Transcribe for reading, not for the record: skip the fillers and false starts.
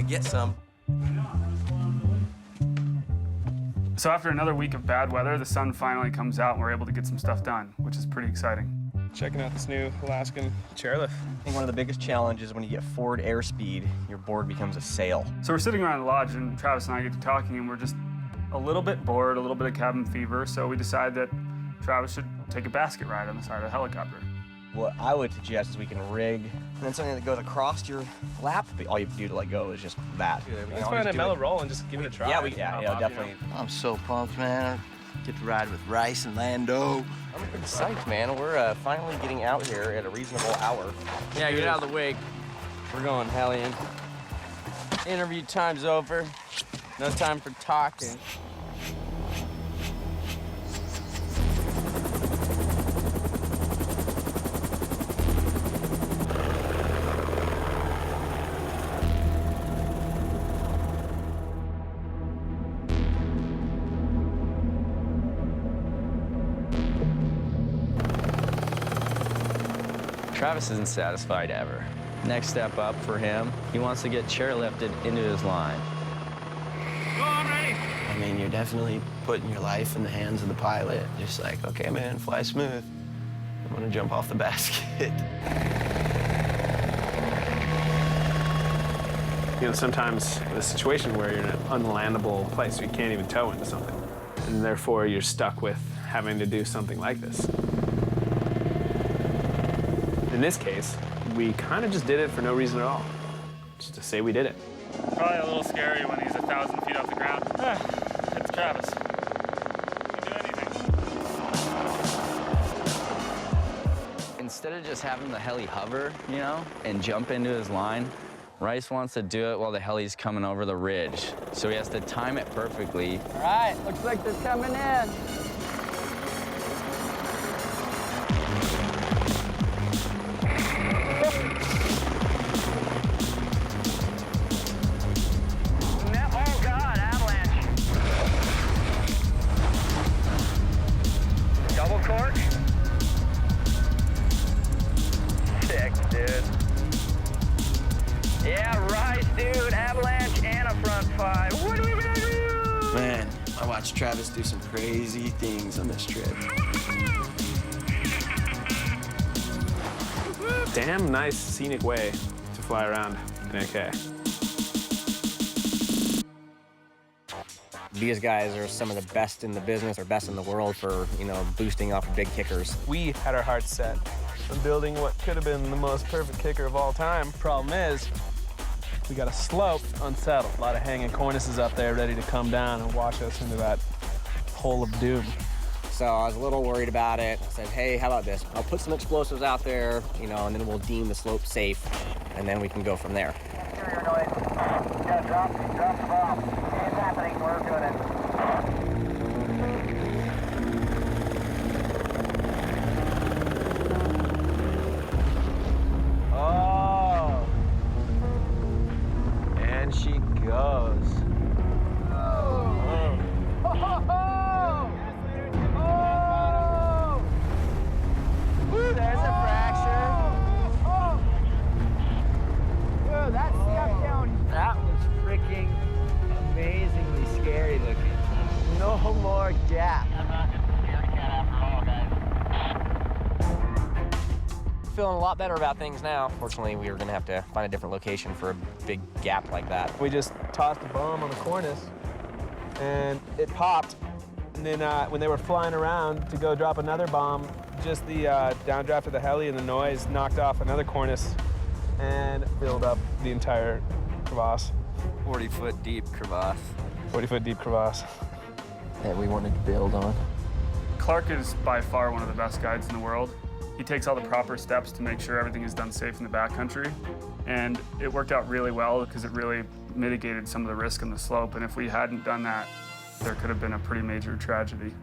get some. So after another week of bad weather, the sun finally comes out and we're able to get some stuff done, which is pretty exciting. Checking out this new Alaskan chairlift. I think one of the biggest challenges when you get forward airspeed, your board becomes a sail. So we're sitting around the lodge and Travis and I get to talking and we're just a little bit bored, a little bit of cabin fever, so we decide that Travis should take a basket ride on the side of the helicopter. What I would suggest is we can rig, and then something that goes across your lap. All you have to do to let go is just that. Let's find a mellow roll and just give it a try. Yeah, definitely. I'm so pumped, man. Get to ride with Rice and Lando. I'm pretty psyched, man. We're finally getting out here at a reasonable hour. Yeah, get out of the way. We're going Hellion. Interview time's over. No time for talking. Travis isn't satisfied ever. Next step up for him, he wants to get chairlifted into his line. Go on, ready. I mean, you're definitely putting your life in the hands of the pilot. Just like, okay, man, fly smooth. I'm gonna jump off the basket. You know, sometimes the situation where you're in an unlandable place, you can't even tow into something. And therefore, you're stuck with having to do something like this. In this case, we kind of just did it for no reason at all. Just to say we did it. Probably a little scary when he's 1,000 feet off the ground. It's Travis. He can do anything. Instead of just having the heli hover, you know, and jump into his line, Rice wants to do it while the heli's coming over the ridge. So he has to time it perfectly. All right, looks like they're coming in. Man, I watched Travis do some crazy things on this trip. Damn nice scenic way to fly around in AK. These guys are some of the best in the business or best in the world for, you know, boosting off big kickers. We had our hearts set on building what could have been the most perfect kicker of all time. Problem is, we got a slope unsettled. A lot of hanging cornices up there ready to come down and wash us into that hole of doom. So I was a little worried about it. I said, hey, how about this? I'll put some explosives out there, you know, and then we'll deem the slope safe, and then we can go from there. Exterior noise. Yeah, drop the bomb. It's happening. We're doing it. Oh. And she goes. There's a fracture. Whoa, that step down. That was freaking amazingly scary looking. No more gap. Feeling a lot better about things now. Fortunately, we were gonna have to find a different location for a big gap like that. We just tossed a bomb on the cornice, and it popped. And then when they were flying around to go drop another bomb, just the downdraft of the heli and the noise knocked off another cornice and filled up the entire crevasse. 40-foot deep crevasse. 40-foot deep crevasse. That we wanted to build on. Clark is by far one of the best guides in the world. He takes all the proper steps to make sure everything is done safe in the backcountry. And it worked out really well because it really mitigated some of the risk on the slope. And if we hadn't done that, there could have been a pretty major tragedy.